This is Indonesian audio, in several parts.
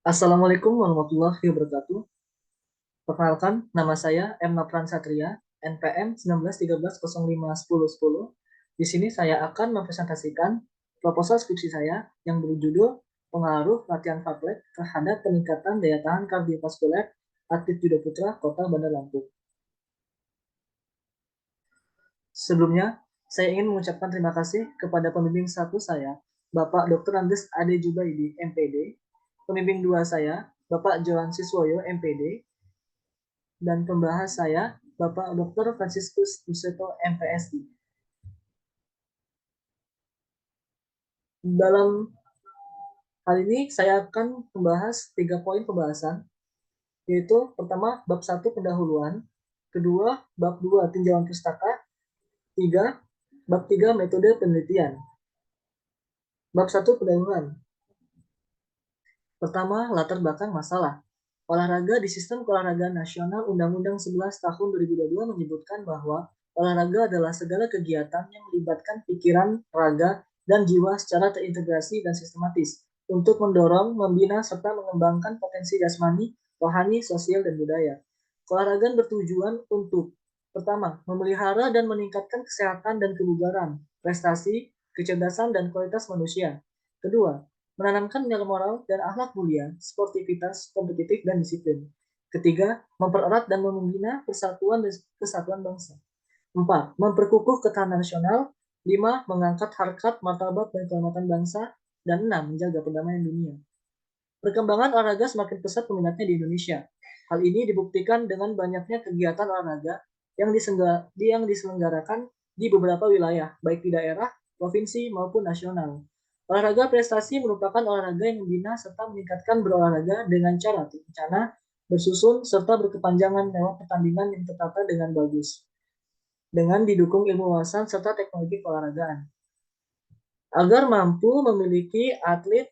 Assalamualaikum warahmatullahi wabarakatuh. Perkenalkan, nama saya M. Nopran Satria, NPM 1913051010. Di sini saya akan mempresentasikan proposal skripsi saya yang berjudul Pengaruh Latihan Fartlek terhadap peningkatan daya tahan kardiovaskuler atlet judo putra Kota Bandar Lampung. Sebelumnya, saya ingin mengucapkan terima kasih kepada pembimbing satu saya, Bapak Dr. Andes Ade Jubaidi, MPD, pembimbing dua saya, Bapak Johan Siswoyo, MPD, dan pembahas saya, Bapak Dr. Franciscus Duseto, MPSI. Dalam hal ini saya akan membahas 3 poin pembahasan, yaitu pertama, bab 1 pendahuluan, kedua, bab 2 tinjauan pustaka, tiga, bab 3 metode penelitian. Bab 1 pendahuluan. Pertama, latar belakang masalah. Olahraga di Sistem Keolahragaan Nasional Undang-Undang 11 Tahun 2022 menyebutkan bahwa olahraga adalah segala kegiatan yang melibatkan pikiran, raga, dan jiwa secara terintegrasi dan sistematis untuk mendorong, membina, serta mengembangkan potensi jasmani, rohani, sosial, dan budaya. Keolahragaan bertujuan untuk pertama, memelihara dan meningkatkan kesehatan dan kebugaran, prestasi, kecerdasan, dan kualitas manusia. Kedua, menanamkan nilai moral dan akhlak mulia, sportivitas, kompetitif, dan disiplin. Ketiga, mempererat dan membina persatuan dan kesatuan bangsa. Empat, memperkukuh ketahanan nasional. Lima, mengangkat harkat, martabat, dan kehormatan bangsa. Dan enam, menjaga perdamaian dunia. Perkembangan olahraga semakin pesat peminatnya di Indonesia. Hal ini dibuktikan dengan banyaknya kegiatan olahraga yang diselenggarakan di beberapa wilayah, baik di daerah, provinsi, maupun nasional. Olahraga prestasi merupakan olahraga yang membina serta meningkatkan berolahraga dengan cara terencana, bersusun, serta berkepanjangan lewat pertandingan yang tertata dengan bagus, dengan didukung ilmu wawasan serta teknologi keolahragaan. Agar mampu memiliki atlet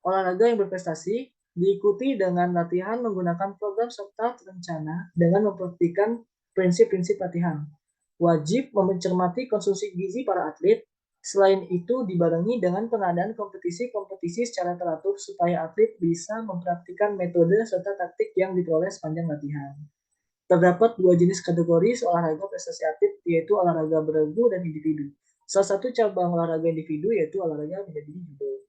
olahraga yang berprestasi, diikuti dengan latihan menggunakan program serta terencana dengan memperhatikan prinsip-prinsip latihan. Wajib mencermati konsumsi gizi para atlet. Selain itu, dibarengi dengan pengadaan kompetisi-kompetisi secara teratur supaya atlet bisa mempraktikkan metode serta taktik yang diperoleh sepanjang latihan. Terdapat dua jenis kategori olahraga prestasi atlet, yaitu olahraga beregu dan individu. Salah satu cabang olahraga individu yaitu olahraga menjadi judo.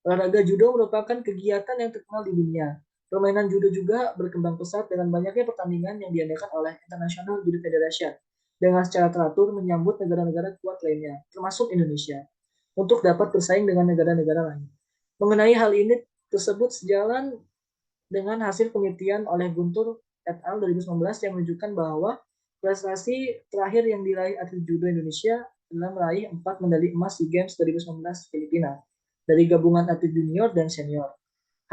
Olahraga judo merupakan kegiatan yang terkenal di dunia. Permainan judo juga berkembang pesat dengan banyaknya pertandingan yang diadakan oleh International Judo Federation dengan secara teratur menyambut negara-negara kuat lainnya, termasuk Indonesia, untuk dapat bersaing dengan negara-negara lain. Mengenai hal ini tersebut sejalan dengan hasil penelitian oleh Guntur et al. 2019 yang menunjukkan bahwa prestasi terakhir yang diraih atlet judo Indonesia adalah meraih 4 medali emas di Games 2019 Filipina dari gabungan atlet junior dan senior.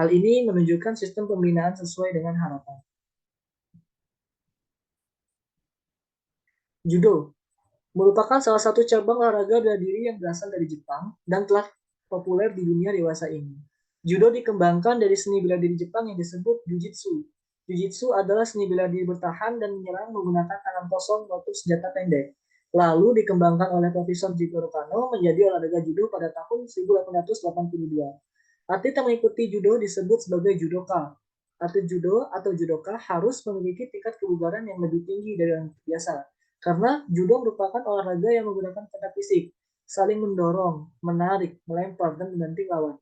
Hal ini menunjukkan sistem pembinaan sesuai dengan harapan. Judo merupakan salah satu cabang olahraga bela diri yang berasal dari Jepang dan telah populer di dunia dewasa ini. Judo dikembangkan dari seni bela diri Jepang yang disebut Jujitsu. Jujitsu adalah seni bela diri bertahan dan menyerang menggunakan tangan kosong maupun senjata pendek. Lalu dikembangkan oleh Profesor Jigoro Kano menjadi olahraga judo pada tahun 1882. Atlet yang mengikuti judo disebut sebagai judoka. Atlet judo atau judoka harus memiliki tingkat kebugaran yang lebih tinggi dari orang biasa. Karena judo merupakan olahraga yang menggunakan kontak fisik, saling mendorong, menarik, melempar, dan membanting lawan.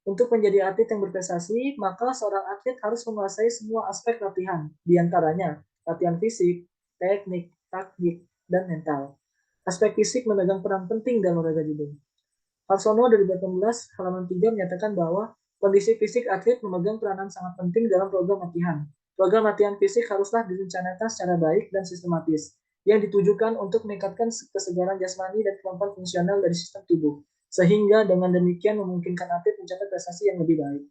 Untuk menjadi atlet yang berprestasi, maka seorang atlet harus menguasai semua aspek latihan, diantaranya latihan fisik, teknik, taktik, dan mental. Aspek fisik memegang peran penting dalam olahraga judo. Harsono 2018 halaman 3 menyatakan bahwa kondisi fisik atlet memegang peranan sangat penting dalam program latihan. Program latihan fisik haruslah direncanakan secara baik dan sistematis, yang ditujukan untuk meningkatkan kesegaran jasmani dan kemampuan fungsional dari sistem tubuh, sehingga dengan demikian memungkinkan atlet mencapai prestasi yang lebih baik.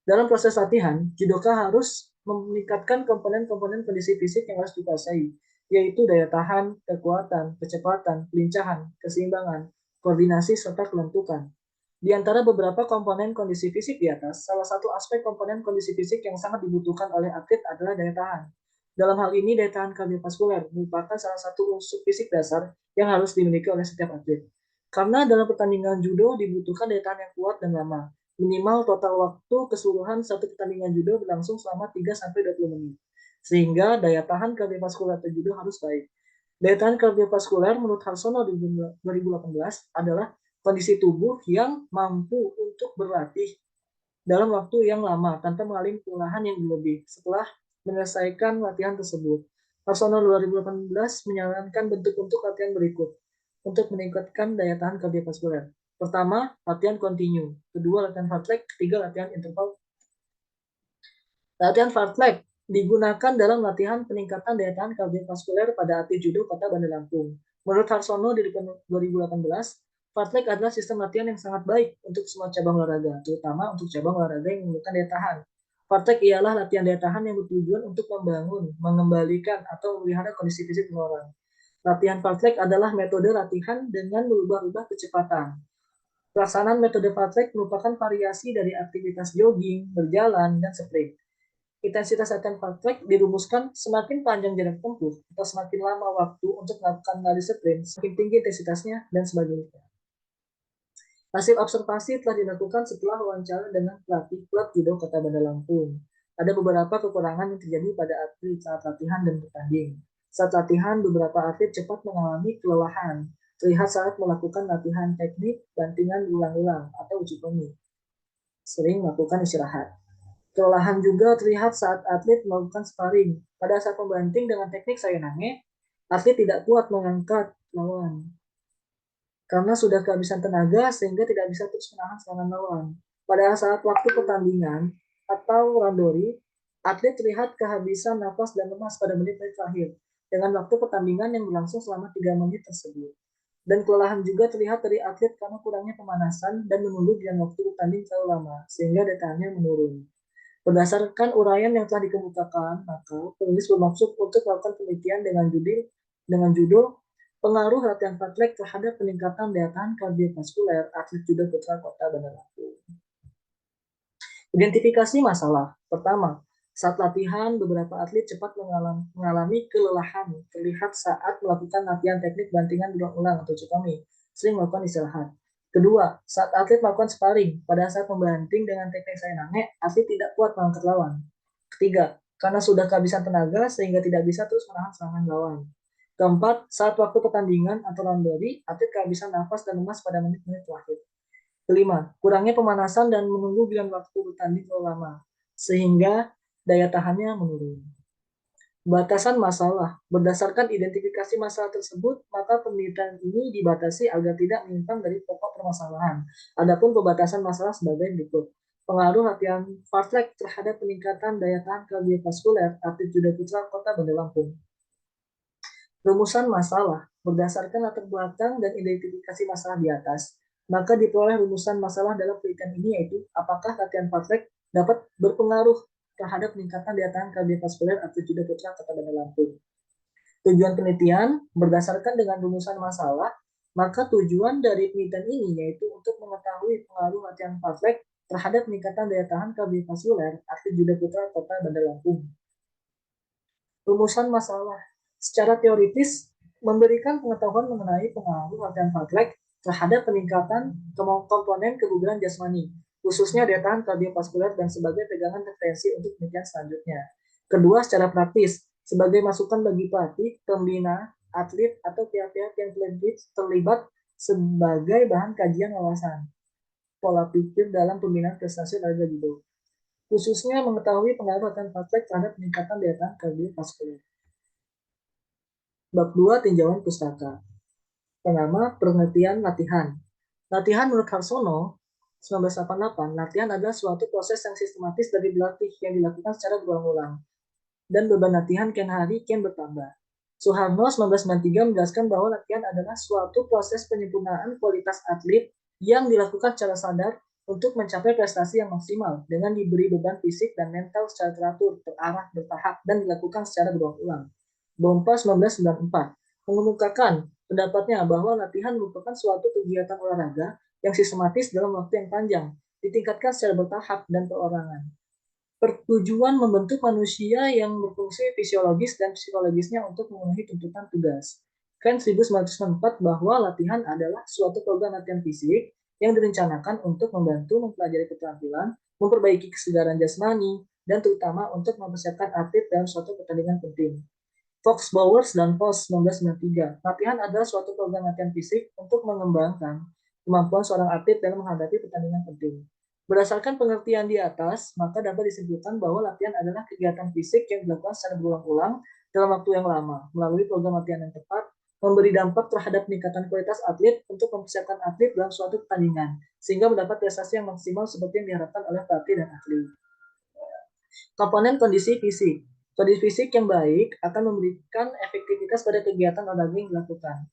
Dalam proses latihan, judoka harus meningkatkan komponen-komponen kondisi fisik yang harus dikuasai, yaitu daya tahan, kekuatan, kecepatan, kelincahan, keseimbangan, koordinasi, serta kelentukan. Di antara beberapa komponen kondisi fisik di atas, salah satu aspek komponen kondisi fisik yang sangat dibutuhkan oleh atlet adalah daya tahan. Dalam hal ini, daya tahan kardiovaskuler merupakan salah satu unsur fisik dasar yang harus dimiliki oleh setiap atlet. Karena dalam pertandingan judo dibutuhkan daya tahan yang kuat dan lama, Minimal total waktu keseluruhan satu pertandingan judo berlangsung selama 3-20 menit. Sehingga daya tahan kardiovaskular judo harus baik. Daya tahan kardiovaskuler menurut Harsono di 2018 adalah kondisi tubuh yang mampu untuk berlatih dalam waktu yang lama tanpa mengalami kelelahan yang berlebih setelah menyelesaikan latihan tersebut. Harsono 2018 menyarankan bentuk-bentuk latihan berikut untuk meningkatkan daya tahan kardiovaskuler. Pertama, latihan kontinu. Kedua, latihan fartlek. Ketiga, latihan interval. Latihan fartlek digunakan dalam latihan peningkatan daya tahan kardiovaskuler pada atlet judo Kota Bandar Lampung. Menurut Harsono di 2018, fartlek adalah sistem latihan yang sangat baik untuk semua cabang olahraga, terutama untuk cabang olahraga yang memerlukan daya tahan. Fartlek ialah latihan daya tahan yang bertujuan untuk membangun, mengembalikan, atau memelihara kondisi fisik seseorang. Latihan fartlek adalah metode latihan dengan merubah-rubah kecepatan. Pelaksanaan metode fartlek merupakan variasi dari aktivitas jogging, berjalan, dan sprint. Intensitas latihan fartlek dirumuskan semakin panjang jarak tempuh atau semakin lama waktu untuk melakukan lari sprint, semakin tinggi intensitasnya, dan sebagainya. Hasil observasi telah dilakukan setelah wawancara dengan pelatih klub judo Kota Bandar Lampung. Ada beberapa kekurangan yang terjadi pada atlet saat latihan dan bertanding. Saat latihan, beberapa atlet cepat mengalami kelelahan, terlihat saat melakukan latihan teknik bantingan ulang-ulang atau uji komik. Sering melakukan istirahat. Kelelahan juga terlihat saat atlet melakukan sparring. Pada saat membanting dengan teknik sayaname, atlet tidak kuat mengangkat lawan karena sudah kehabisan tenaga sehingga tidak bisa terus menahan serangan lawan. Pada saat waktu pertandingan atau randori, atlet terlihat kehabisan nafas dan lemas pada menit-menit terakhir dengan waktu pertandingan yang berlangsung selama 3 menit tersebut. Dan kelelahan juga terlihat dari atlet karena kurangnya pemanasan dan menunggu dengan waktu bertanding terlalu lama, sehingga daya menurun. Berdasarkan uraian yang telah dikemukakan, maka penulis bermaksud untuk melakukan penelitian dengan judul pengaruh latihan fartlek terhadap peningkatan daya tahan kardiovaskuler atlet judo putra Kota Bandar Lampung. Identifikasi masalah. Pertama, saat latihan, beberapa atlet cepat mengalami kelelahan terlihat saat melakukan latihan teknik bantingan berulang-ulang atau cukami, sering melakukan istirahat. Kedua, saat atlet melakukan sparring, pada saat membanting dengan teknik sayaname, atlet tidak kuat mengangkat lawan. Ketiga, karena sudah kehabisan tenaga sehingga tidak bisa terus menahan serangan lawan. Keempat, saat waktu pertandingan atau randori, atlet kehabisan nafas dan lemas pada menit-menit terakhir. Kelima, kurangnya pemanasan dan menunggu giliran waktu bertanding terlalu lama, sehingga daya tahannya menurun. Batasan masalah. Berdasarkan identifikasi masalah tersebut, maka penelitian ini dibatasi agar tidak menyimpang dari pokok permasalahan. Adapun pembatasan masalah sebagai berikut. Pengaruh latihan fartlek terhadap peningkatan daya tahan kardiovaskuler atlet judo putra Kota Bandar Lampung. Rumusan masalah. Berdasarkan latar belakang dan identifikasi masalah di atas, maka diperoleh rumusan masalah dalam penelitian ini, yaitu apakah latihan fartlek dapat berpengaruh terhadap peningkatan daya tahan kardiovaskuler atlet judo putra Kota Bandar Lampung. Tujuan penelitian berdasarkan dengan rumusan masalah, maka tujuan dari penelitian ini yaitu untuk mengetahui pengaruh latihan fartlek terhadap peningkatan daya tahan kardiovaskuler atlet judo putra Kota Bandar Lampung. Rumusan masalah secara teoritis memberikan pengetahuan mengenai pengaruh latihan fartlek terhadap peningkatan komponen kebugaran jasmani, khususnya daya tahan kardiovaskuler dan sebagai pegangan referensi untuk penelitian selanjutnya. Kedua, secara praktis, sebagai masukan bagi pelatih, pembina, atlet, atau pihak-pihak yang terlibat sebagai bahan kajian wawasan pola pikir dalam pembinaan prestasi olahraga judo, khususnya mengetahui pengaruh latihan fartlek terhadap peningkatan daya tahan kardiovaskuler. Bab 2, tinjauan pustaka. Pertama, pengertian latihan. Latihan menurut Harsono 1988, latihan adalah suatu proses yang sistematis dari berlatih yang dilakukan secara berulang-ulang dan beban latihan kian hari kian bertambah. Suharno 1993 menjelaskan bahwa latihan adalah suatu proses penyempurnaan kualitas atlet yang dilakukan secara sadar untuk mencapai prestasi yang maksimal dengan diberi beban fisik dan mental secara teratur, terarah, bertahap, dan dilakukan secara berulang-ulang. Bompa 1994 mengemukakan pendapatnya bahwa latihan merupakan suatu kegiatan olahraga yang sistematis dalam waktu yang panjang, ditingkatkan secara bertahap dan perorangan. Bertujuan membentuk manusia yang berfungsi fisiologis dan psikologisnya untuk memenuhi tuntutan tugas. Kan 1994 bahwa latihan adalah suatu program latihan fisik yang direncanakan untuk membantu mempelajari keterampilan, memperbaiki kesegaran jasmani, dan terutama untuk mempersiapkan atlet dalam suatu pertandingan penting. Fox Bowers dan Post 1993. Latihan adalah suatu program latihan fisik untuk mengembangkan kemampuan seorang atlet dalam menghadapi pertandingan penting. Berdasarkan pengertian di atas, maka dapat disimpulkan bahwa latihan adalah kegiatan fisik yang dilakukan secara berulang-ulang dalam waktu yang lama, melalui program latihan yang tepat, memberi dampak terhadap peningkatan kualitas atlet untuk mempersiapkan atlet dalam suatu pertandingan, sehingga mendapat prestasi yang maksimal seperti yang diharapkan oleh pelatih dan atlet. Komponen kondisi fisik. Kondisi fisik yang baik akan memberikan efektivitas pada kegiatan olahraga yang dilakukan.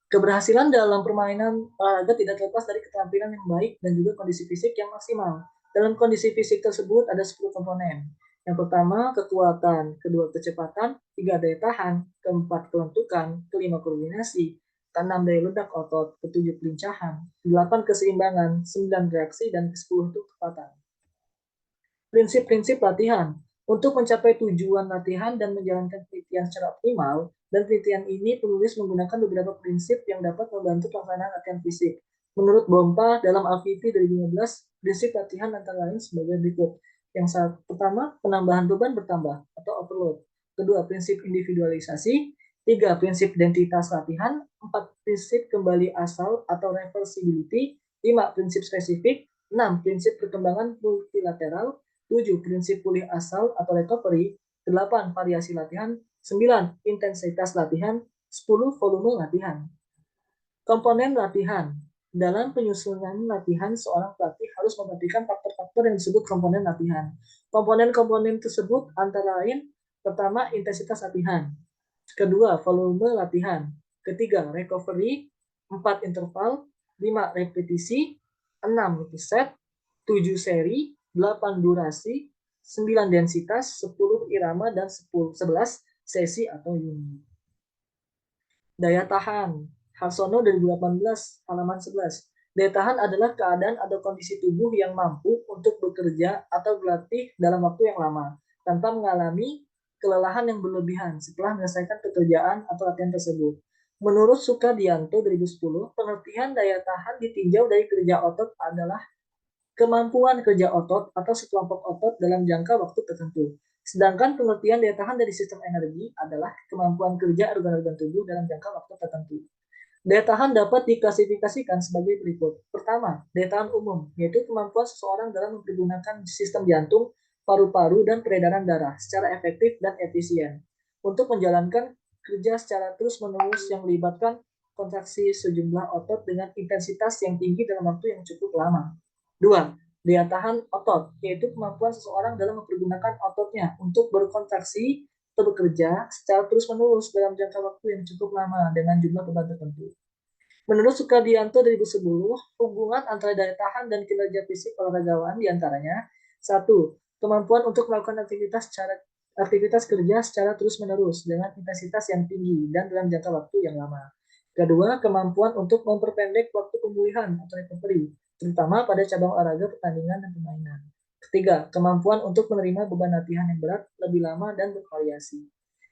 Keberhasilan dalam permainan olahraga tidak terlepas dari keterampilan yang baik dan juga kondisi fisik yang maksimal. Dalam kondisi fisik tersebut ada 10 komponen. Yang pertama, kekuatan, kedua, kecepatan, tiga, daya tahan, keempat, kelentukan, kelima, koordinasi, keenam, daya ledak otot, ketujuh, kelincahan, delapan, keseimbangan, sembilan, reaksi, dan kesepuluh itu kecepatan. Prinsip-prinsip latihan. Untuk mencapai tujuan latihan dan menjalankan penelitian secara optimal, dan penelitian ini penulis menggunakan beberapa prinsip yang dapat membantu pelaksanaan latihan fisik. Menurut Bompa dalam Alkivi 2015, prinsip latihan antara lain sebagai berikut. Yang pertama, penambahan beban bertambah atau overload. Kedua, prinsip individualisasi. Tiga, prinsip identitas latihan. Empat, prinsip kembali asal atau reversibility. Lima, prinsip spesifik. Enam, prinsip perkembangan multilateral. 7. Prinsip pulih asal atau recovery. 8. Variasi latihan. 9. Intensitas latihan. 10. Volume latihan. Komponen latihan. Dalam penyusunan latihan, seorang pelatih harus memperhatikan faktor-faktor yang disebut komponen latihan. Komponen-komponen tersebut antara lain, pertama, intensitas latihan. Kedua, volume latihan. Ketiga, recovery. 4, interval. 5, repetisi. 6, set. 7, seri. 8, durasi. 9, densitas. 10, irama. Dan 11, sesi atau unit. Daya tahan. Harsono 2018, halaman 11. Daya tahan adalah keadaan atau kondisi tubuh yang mampu untuk bekerja atau berlatih dalam waktu yang lama, tanpa mengalami kelelahan yang berlebihan setelah menyelesaikan pekerjaan atau latihan tersebut. Menurut Sukadianto 2010, pengertian daya tahan ditinjau dari kerja otot adalah kemampuan kerja otot atau sekelompok otot dalam jangka waktu tertentu. Sedangkan pengertian daya tahan dari sistem energi adalah kemampuan kerja organ-organ tubuh dalam jangka waktu tertentu. Daya tahan dapat diklasifikasikan sebagai berikut. Pertama, daya tahan umum, yaitu kemampuan seseorang dalam mempergunakan sistem jantung, paru-paru, dan peredaran darah secara efektif dan efisien untuk menjalankan kerja secara terus-menerus yang melibatkan kontraksi sejumlah otot dengan intensitas yang tinggi dalam waktu yang cukup lama. 2. Daya tahan otot, yaitu kemampuan seseorang dalam mempergunakan ototnya untuk berkontraksi atau bekerja secara terus-menerus dalam jangka waktu yang cukup lama dengan jumlah beban tertentu. Menurut Sukadianto 2010, hubungan antara daya tahan dan kinerja fisik olahragawan diantaranya: 1. Kemampuan untuk melakukan aktivitas kerja secara terus-menerus dengan intensitas yang tinggi dan dalam jangka waktu yang lama. Kedua, kemampuan untuk memperpendek waktu pemulihan atau recovery, terutama pada cabang olahraga, pertandingan, dan permainan. Ketiga, kemampuan untuk menerima beban latihan yang berat, lebih lama, dan bervariasi.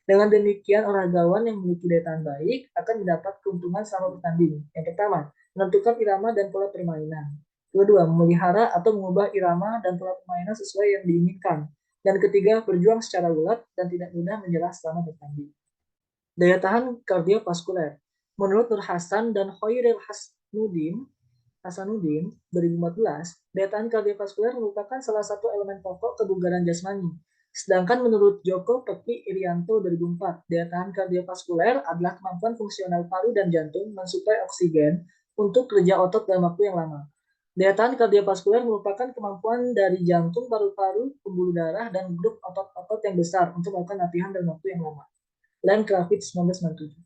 Dengan demikian, olahragawan yang memiliki daya tahan baik akan mendapat keuntungan selama bertanding. Yang pertama, menentukan irama dan pola permainan. Kedua, memelihara atau mengubah irama dan pola permainan sesuai yang diinginkan. Dan ketiga, berjuang secara ulet dan tidak mudah menyerah selama bertanding. Daya tahan kardiovaskuler. Menurut Nur Hasan dan Khairil Hasanuddin 2014, daya tahan kardiovaskuler merupakan salah satu elemen pokok kebugaran jasmani. Sedangkan menurut Joko Peki Irianto 2004, daya tahan kardiovaskuler adalah kemampuan fungsional paru dan jantung mensuplai oksigen untuk kerja otot dalam waktu yang lama. Daya tahan kardiovaskuler merupakan kemampuan dari jantung, paru-paru, pembuluh darah, dan grup otot-otot yang besar untuk melakukan latihan dalam waktu yang lama. Len Kravitz 1997.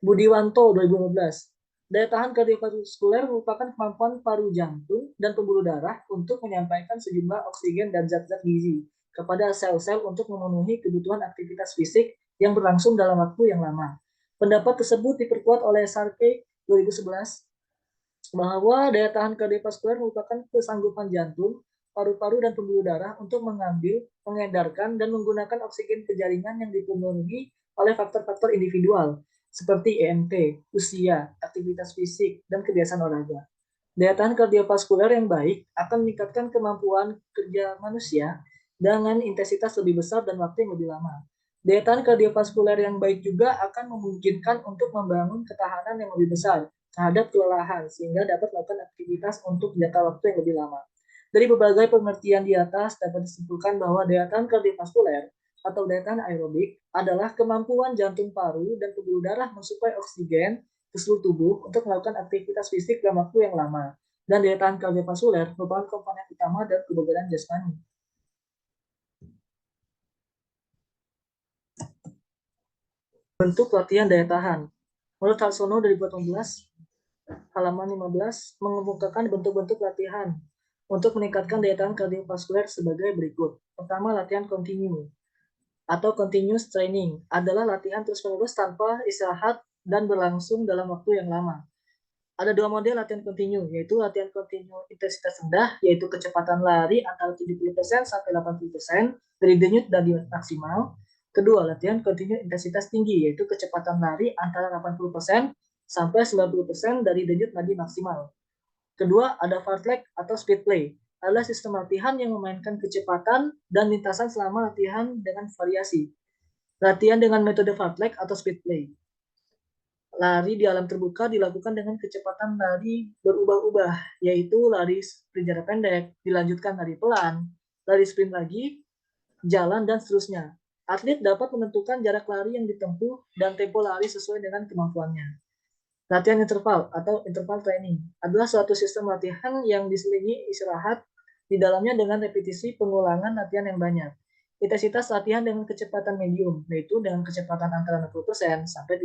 Budiwanto 2015. Daya tahan kardiovaskuler merupakan kemampuan paru jantung dan pembuluh darah untuk menyampaikan sejumlah oksigen dan zat-zat gizi kepada sel-sel untuk memenuhi kebutuhan aktivitas fisik yang berlangsung dalam waktu yang lama. Pendapat tersebut diperkuat oleh Sarkey 2011 bahwa daya tahan kardiovaskuler merupakan kesanggupan jantung, paru-paru, dan pembuluh darah untuk mengambil, mengedarkan, dan menggunakan oksigen ke jaringan yang dipenuhi oleh faktor-faktor individual seperti EMT, usia, aktivitas fisik, dan kebiasaan olahraga. Daya tahan kardiovaskuler yang baik akan meningkatkan kemampuan kerja manusia dengan intensitas lebih besar dan waktu yang lebih lama. Daya tahan kardiovaskuler yang baik juga akan memungkinkan untuk membangun ketahanan yang lebih besar terhadap kelelahan sehingga dapat melakukan aktivitas untuk jangka waktu yang lebih lama. Dari berbagai pengertian di atas dapat disimpulkan bahwa daya tahan kardiovaskuler atau daya tahan aerobik adalah kemampuan jantung paru dan pembuluh darah mensuplai oksigen ke seluruh tubuh untuk melakukan aktivitas fisik dalam waktu yang lama. Dan daya tahan kardiovaskuler merupakan komponen utama dari kebugaran jasmani. Bentuk latihan daya tahan. Menurut Harsono dari 2018, halaman 15, mengemukakan bentuk-bentuk latihan untuk meningkatkan daya tahan kardiovaskuler sebagai berikut. Pertama, latihan kontinu atau continuous training adalah latihan terus-menerus tanpa istirahat dan berlangsung dalam waktu yang lama. Ada dua model latihan kontinu, yaitu latihan kontinu intensitas rendah, yaitu kecepatan lari antara 70% sampai 80% dari denyut nadi maksimal. Kedua, latihan kontinu intensitas tinggi, yaitu kecepatan lari antara 80% sampai 90% dari denyut nadi maksimal. Kedua, ada fartlek atau speed play, adalah sistem latihan yang memainkan kecepatan dan lintasan selama latihan dengan variasi. Latihan dengan metode fartlek atau speed play. Lari di alam terbuka dilakukan dengan kecepatan lari berubah-ubah, yaitu lari sprint jarak pendek, dilanjutkan lari pelan, lari sprint lagi, jalan, dan seterusnya. Atlet dapat menentukan jarak lari yang ditempuh dan tempo lari sesuai dengan kemampuannya. Latihan interval atau interval training adalah suatu sistem latihan yang diselingi istirahat di dalamnya dengan repetisi pengulangan latihan yang banyak. Intensitas latihan dengan kecepatan medium, yaitu dengan kecepatan antara 60% sampai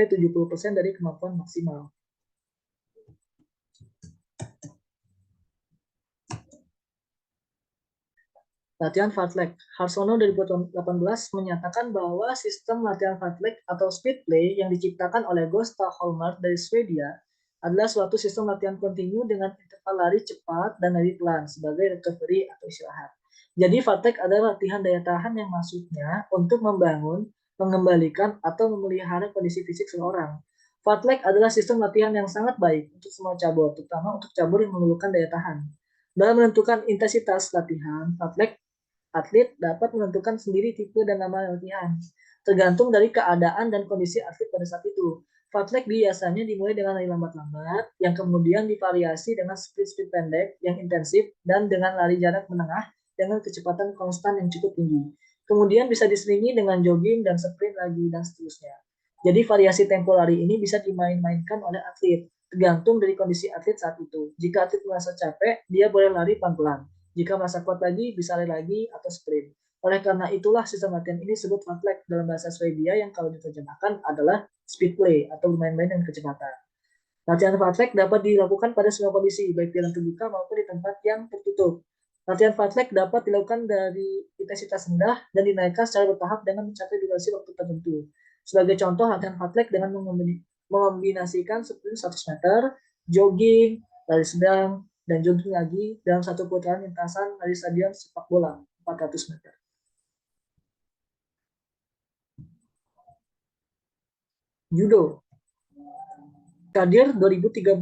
70% dari kemampuan maksimal. Latihan fartlek. Harsono dari 2018 menyatakan bahwa sistem latihan fartlek atau speed play yang diciptakan oleh Gustav Holmert dari Swedia adalah suatu sistem latihan kontinu dengan interval lari cepat dan lari pelan sebagai recovery atau istirahat. Jadi fartlek adalah latihan daya tahan yang maksudnya untuk membangun, mengembalikan, atau memelihara kondisi fisik seseorang. Fartlek adalah sistem latihan yang sangat baik untuk semua cabur, terutama untuk cabur yang memerlukan daya tahan. Dalam menentukan intensitas latihan, fartlek atlet dapat menentukan sendiri tipe dan nama latihan, tergantung dari keadaan dan kondisi atlet pada saat itu. Fartlek biasanya dimulai dengan lari lambat-lambat, yang kemudian divariasi dengan sprint pendek yang intensif, dan dengan lari jarak menengah dengan kecepatan konstan yang cukup tinggi. Kemudian bisa diselingi dengan jogging dan sprint lagi, dan seterusnya. Jadi variasi tempo lari ini bisa dimain-mainkan oleh atlet, tergantung dari kondisi atlet saat itu. Jika atlet merasa capek, dia boleh lari pelan-pelan. Jika merasa kuat lagi, bisa lari lagi atau sprint. Oleh karena itulah sistem latihan ini disebut fartlek dalam bahasa Swedia yang kalau diterjemahkan adalah speed play atau bermain-main dengan kecepatan. Latihan fartlek dapat dilakukan pada semua kondisi, baik di dalam terbuka maupun di tempat yang tertutup. Latihan fartlek dapat dilakukan dari intensitas rendah dan dinaikkan secara bertahap dengan mencapai durasi waktu tertentu. Sebagai contoh, latihan fartlek dengan mengombinasikan sprint 100 meter, jogging, lari sedang, dan jogging lagi dalam satu putaran lintasan dari stadion sepak bola 400 meter. Judo. Kadir 2013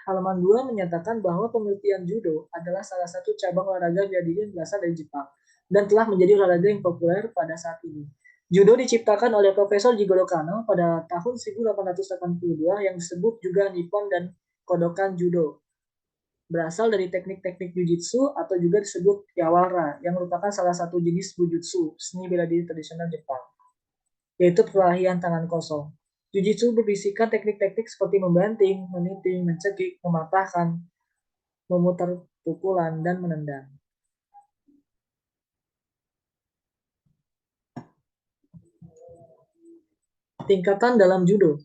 halaman 2 menyatakan bahwa penelitian judo adalah salah satu cabang olahraga bela diri yang berasal dari Jepang dan telah menjadi olahraga yang populer pada saat ini. Judo diciptakan oleh Profesor Jigoro Kano pada tahun 1882 yang disebut juga Nippon dan Kodokan Judo. Berasal dari teknik-teknik jujitsu atau juga disebut yawara yang merupakan salah satu jenis bujutsu, seni bela diri tradisional Jepang, yaitu perlahian tangan kosong. Jujitsu berisikan teknik-teknik seperti membanting, meniting, mencekik, mematahkan, memutar pukulan, dan menendang. Tingkatan dalam judo.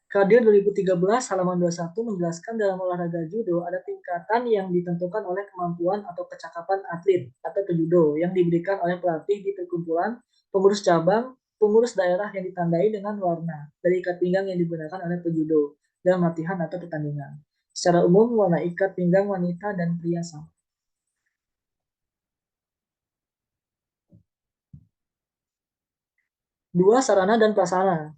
Kadir 2013 halaman 21 menjelaskan dalam olahraga judo ada tingkatan yang ditentukan oleh kemampuan atau kecakapan atlet atau pejudo yang diberikan oleh pelatih di perkumpulan, pengurus cabang, pengurus daerah yang ditandai dengan warna dari ikat pinggang yang digunakan oleh pejudo dalam latihan atau pertandingan. Secara umum, warna ikat pinggang wanita dan pria sama. Dua, sarana dan prasarana.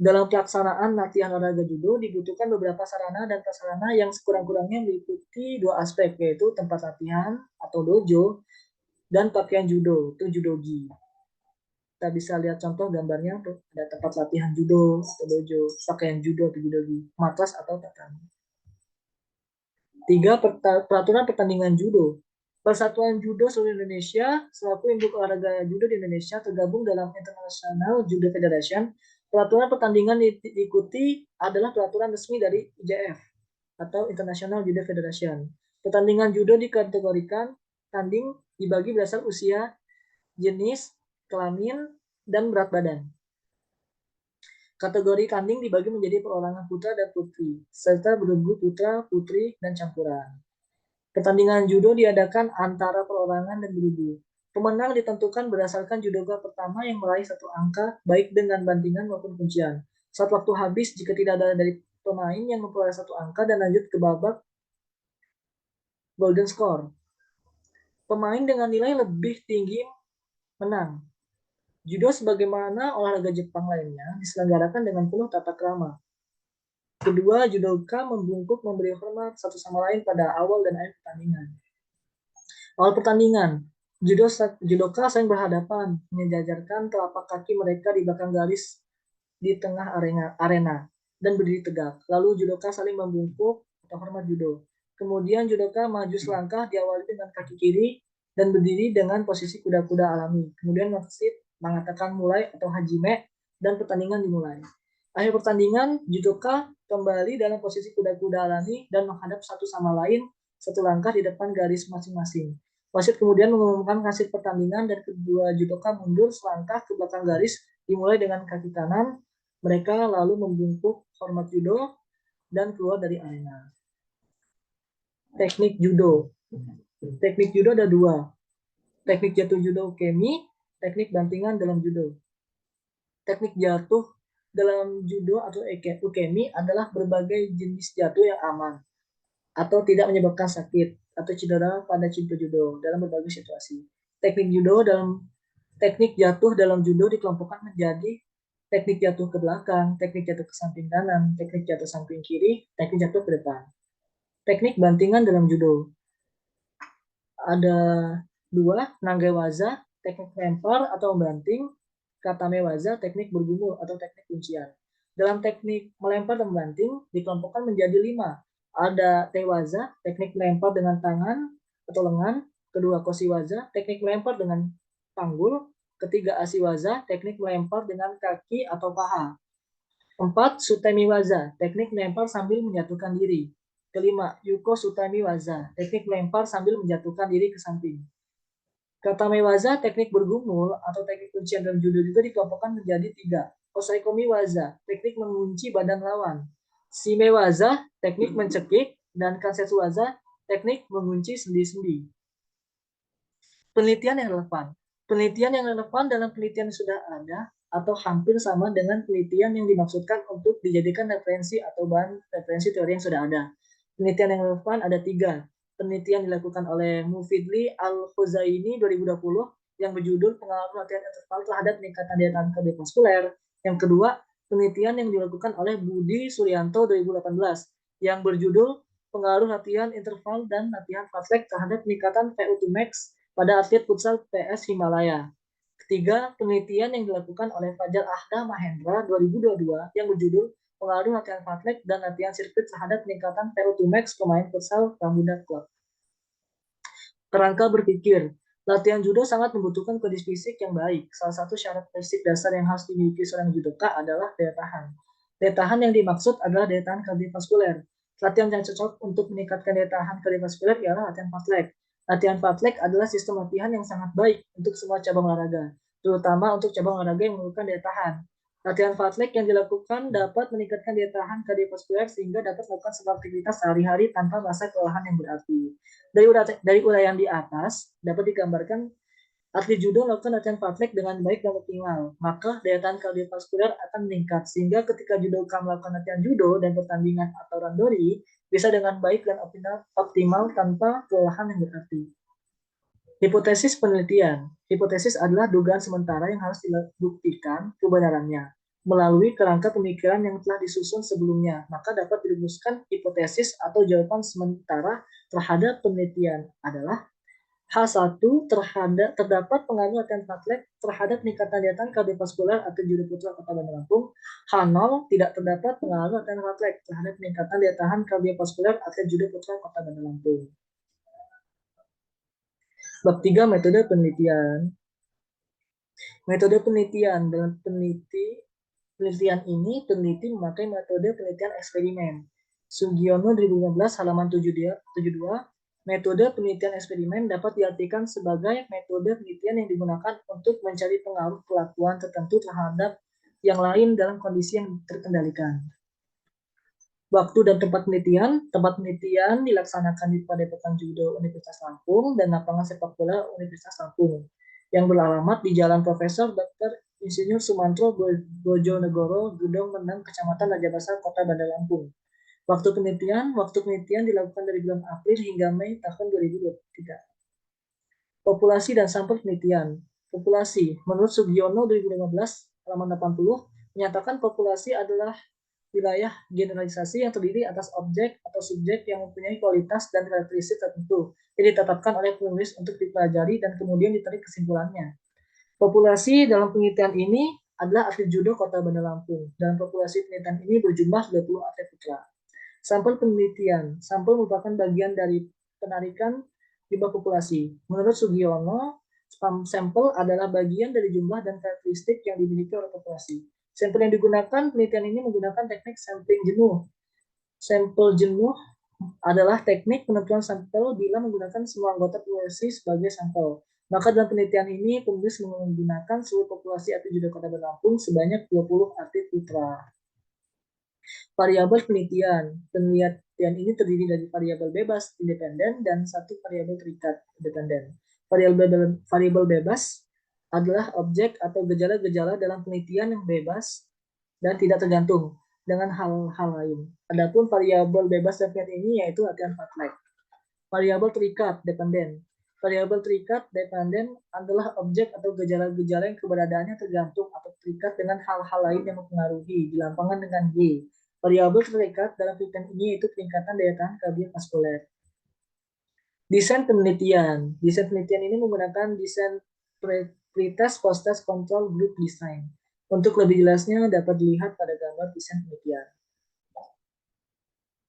Dalam pelaksanaan latihan olahraga judo dibutuhkan beberapa sarana dan prasarana yang sekurang-kurangnya meliputi dua aspek, yaitu tempat latihan atau dojo dan pakaian judo, itu judogi. Kita bisa lihat contoh gambarnya, ada tempat latihan judo atau dojo, pakaian judo atau judogi, matras atau tatami. 3. Peraturan pertandingan judo. Persatuan Judo seluruh Indonesia selaku induk olahraga judo di Indonesia tergabung dalam International Judo Federation. Peraturan pertandingan diikuti adalah peraturan resmi dari IJF atau International Judo Federation. Pertandingan judo dikategorikan tanding dibagi berdasar usia, jenis, kelamin, dan berat badan. Kategori tanding dibagi menjadi perorangan putra dan putri, serta bergu putra, putri, dan campuran. Pertandingan judo diadakan antara perorangan dan bergu. Pemenang ditentukan berdasarkan judoka pertama yang meraih satu angka, baik dengan bantingan maupun kuncian. Saat waktu habis, jika tidak ada dari pemain yang memperoleh satu angka dan lanjut ke babak golden score. Pemain dengan nilai lebih tinggi menang. Judo sebagaimana olahraga Jepang lainnya diselenggarakan dengan penuh tata krama. Kedua, judoka membungkuk memberi hormat satu sama lain pada awal dan akhir pertandingan. Awal pertandingan, judoka saling berhadapan, menjajarkan telapak kaki mereka di belakang garis di tengah arena dan berdiri tegak. Lalu judoka saling membungkuk atau hormat judo. Kemudian judoka maju selangkah diawali dengan kaki kiri dan berdiri dengan posisi kuda-kuda alami. Kemudian wasit mengatakan mulai atau hajime dan pertandingan dimulai. Akhir pertandingan, judoka kembali dalam posisi kuda-kuda alami dan menghadap satu sama lain satu langkah di depan garis masing-masing. Wasit kemudian mengumumkan hasil pertandingan dan kedua judoka mundur selangkah ke belakang garis dimulai dengan kaki kanan. Mereka lalu membungkuk hormat judo dan keluar dari arena. Teknik judo. Teknik judo ada dua. Teknik jatuh judo ukemi, teknik bantingan dalam judo. Teknik jatuh dalam judo atau ukemi adalah berbagai jenis jatuh yang aman atau tidak menyebabkan sakit atau cedera pada cinta judo dalam berbagai situasi. Teknik jatuh dalam judo dikelompokkan menjadi teknik jatuh ke belakang, teknik jatuh ke samping kanan, teknik jatuh samping kiri, teknik jatuh ke depan. Teknik bantingan dalam judo ada dua, nanggewaza, teknik lempar atau membanting, katamewaza, teknik bergumul atau teknik kuncian. Dalam teknik melempar dan membanting dikelompokkan menjadi 5. Ada tewaza, teknik melempar dengan tangan atau lengan. Kedua, koshiwaza, teknik melempar dengan panggul. Ketiga, ashiwaza, teknik melempar dengan kaki atau paha. 4. Sutemiwaza, teknik melempar sambil menjatuhkan diri. Kelima, Yuko Sutemiwaza, teknik melempar sambil menjatuhkan diri ke samping. Katamewaza, teknik bergumul atau teknik kuncian dalam judo juga dikelompokkan menjadi 3. Osaikomiwaza, teknik mengunci badan lawan. Shimewaza, teknik mencekik. Dan Kansetsuwaza, teknik mengunci sendi-sendi. Penelitian yang relevan. Penelitian yang relevan dalam penelitian yang sudah ada atau hampir sama dengan penelitian yang dimaksudkan untuk dijadikan referensi atau bahan referensi teori yang sudah ada. Penelitian yang relevan ada 3. Penelitian dilakukan oleh Mufidli Al-Khuzaini 2020 yang berjudul pengaruh latihan interval terhadap peningkatan daya tahan kardiovaskuler. Yang kedua, penelitian yang dilakukan oleh Budi Suryanto 2018 yang berjudul pengaruh latihan interval dan latihan fast leg terhadap peningkatan VO2 max pada atlet futsal PS Himalaya. Ketiga, penelitian yang dilakukan oleh Fajar Ahda Mahendra 2022 yang berjudul pengaruh latihan fast leg dan latihan sirkuit terhadap peningkatan VO2 max pemain futsal Pramuda Club. Kerangka berpikir, latihan judo sangat membutuhkan kondisi fisik yang baik. Salah satu syarat fisik dasar yang harus dimiliki seorang judoka adalah daya tahan. Daya tahan yang dimaksud adalah daya tahan kardiovaskuler. Latihan yang cocok untuk meningkatkan daya tahan kardiovaskuler ialah latihan fast leg. Latihan fast leg adalah sistem latihan yang sangat baik untuk semua cabang olahraga, terutama untuk cabang olahraga yang memerlukan daya tahan. Latihan fast leg yang dilakukan dapat meningkatkan daya tahan kardiovaskuler sehingga dapat melakukan semua aktivitas sehari-hari tanpa merasa kelelahan yang berarti. Dari uraian di atas dapat digambarkan atlet judo melakukan latihan fast leg dengan baik dan optimal, maka daya tahan kardiovaskuler akan meningkat sehingga ketika judoka melakukan latihan judo dan pertandingan atau randori bisa dengan baik dan optimal tanpa kelelahan yang berarti. Hipotesis penelitian. Hipotesis adalah dugaan sementara yang harus dibuktikan kebenarannya. melalui kerangka pemikiran yang telah disusun sebelumnya, maka dapat dirumuskan hipotesis atau jawaban sementara terhadap penelitian adalah H1 terdapat pengaruh latihan Fleck terhadap peningkatan daya tahan kardiovaskular atau Judo Putra Kota Bandar Lampung. H0 tidak terdapat pengaruh latihan Fleck terhadap peningkatan daya tahan kardiovaskular atau Judo Putra Kota Bandar Lampung. Bab 3 metode penelitian. Metode penelitian dalam penelitian ini peneliti memakai metode penelitian eksperimen. Sugiono 2015 halaman 72. Metode penelitian eksperimen dapat diartikan sebagai metode penelitian yang digunakan untuk mencari pengaruh kelakuan tertentu terhadap yang lain dalam kondisi yang terkendalikan. Waktu dan tempat penelitian dilaksanakan di Padepokan Judo Universitas Lampung dan lapangan sepak bola Universitas Lampung yang beralamat di Jalan Profesor Dr. Insinyur Sumantro Bojonegoro, Gedong Menang, Kecamatan Raja Basah, Kota Bandar Lampung. Waktu penelitian dilakukan dari bulan April hingga Mei tahun 2023. Populasi dan sampel penelitian. Populasi, menurut Sugiono 2015 halaman 80, menyatakan populasi adalah wilayah generalisasi yang terdiri atas objek atau subjek yang mempunyai kualitas dan karakteristik tertentu yang ditetapkan oleh penulis untuk dipelajari dan kemudian ditarik kesimpulannya. Populasi dalam penelitian ini adalah atlet judo Kota Bandar Lampung. Dalam populasi penelitian ini berjumlah 20 atlet putra. Sampel penelitian. Sampel merupakan bagian dari penarikan jumlah populasi. Menurut Sugiono, sampel adalah bagian dari jumlah dan karakteristik yang dimiliki oleh populasi. Sampel yang digunakan penelitian ini menggunakan teknik sampling jenuh. Sampel jenuh adalah teknik penentuan sampel bila menggunakan semua anggota populasi sebagai sampel. Maka dalam penelitian ini penulis menggunakan seluruh populasi atlet judo Kota Bandar Lampung sebanyak 20 atlet putra. Variabel penelitian. Penelitian ini terdiri dari variabel bebas independen dan satu variabel terikat independen. Variabel bebas adalah objek atau gejala-gejala dalam penelitian yang bebas dan tidak tergantung dengan hal-hal lain. Adapun variabel bebas dalam penelitian ini yaitu latihan Fleck. Variabel terikat dependen. Variabel terikat dependen adalah objek atau gejala-gejala yang keberadaannya tergantung atau terikat dengan hal-hal lain yang mempengaruhi, dilampangkan dengan G. Variabel terikat dalam penelitian ini yaitu peningkatan daya tahan kardiovaskuler. Desain penelitian. Desain penelitian ini menggunakan desain pretest post-test control group design. Untuk lebih jelasnya dapat dilihat pada gambar desain penelitian.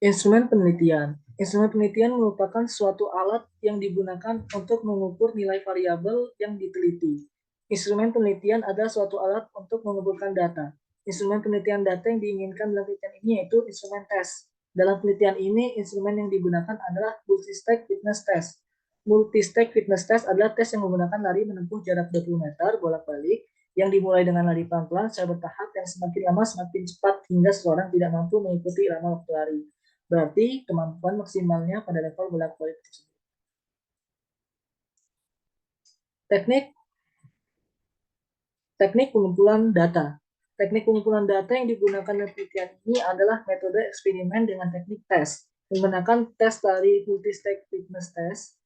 Instrumen penelitian. Instrumen penelitian merupakan suatu alat yang digunakan untuk mengukur nilai variabel yang diteliti. Instrumen penelitian adalah suatu alat untuk mengumpulkan data. Instrumen penelitian data yang diinginkan dalam penelitian ini yaitu instrumen tes. Dalam penelitian ini, instrumen yang digunakan adalah multi-stage fitness test. Multi-stage fitness test adalah tes yang menggunakan lari menempuh jarak 20 meter bolak-balik yang dimulai dengan lari pelan-pelan secara bertahap yang semakin lama semakin cepat hingga seseorang tidak mampu mengikuti irama waktu lari. Berarti kemampuan maksimalnya pada level bolak-balik tersebut. Teknik pengumpulan data. Teknik pengumpulan data yang digunakan dalam penelitian ini adalah metode eksperimen dengan teknik tes. Menggunakan tes dari multi-stage fitness test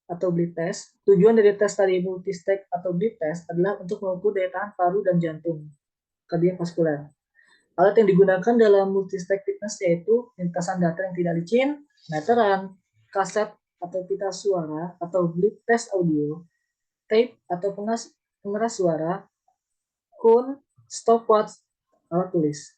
atau bleed test. Tujuan dari tes dari multi-stage atau bleed test adalah untuk mengukur daya tahan paru dan jantung kardiovaskuler. Alat yang digunakan dalam multi-stage fitness yaitu lintasan data yang tidak licin, meteran, kaset atau pita suara atau bleed test audio, tape atau pengeras suara, kun, stopwatch, alat tulis.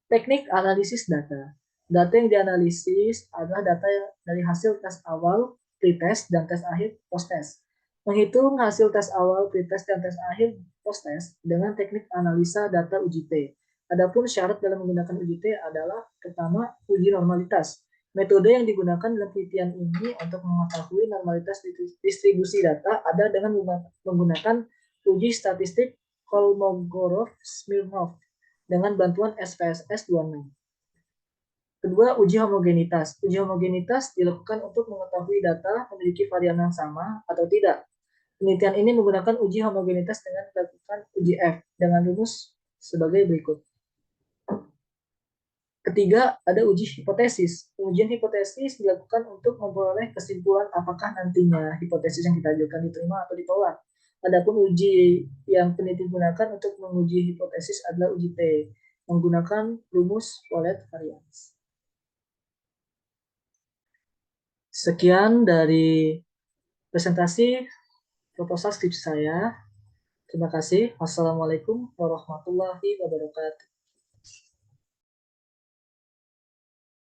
Teknik analisis data. Data yang dianalisis adalah data dari hasil tes awal, pre-test, dan tes akhir, post-test. Menghitung hasil tes awal, pre-test, dan tes akhir, post-test dengan teknik analisa data UJT. Adapun syarat dalam menggunakan UJT adalah pertama, uji normalitas. Metode yang digunakan dalam penelitian ini untuk mengetahui normalitas distribusi data ada dengan menggunakan uji statistik Kolmogorov-Smirnov dengan bantuan SPSS 26. Kedua, uji homogenitas. Uji homogenitas dilakukan untuk mengetahui data memiliki varian yang sama atau tidak. Penelitian ini menggunakan uji homogenitas dengan melakukan uji F dengan rumus sebagai berikut. Ketiga, ada uji hipotesis. Ujian hipotesis dilakukan untuk memperoleh kesimpulan apakah nantinya hipotesis yang kita ajukan diterima atau ditolak. Adapun uji yang peneliti gunakan untuk menguji hipotesis adalah uji T, menggunakan rumus Polet varians. Sekian dari presentasi proposal skripsi saya. Terima kasih. Wassalamualaikum warahmatullahi wabarakatuh.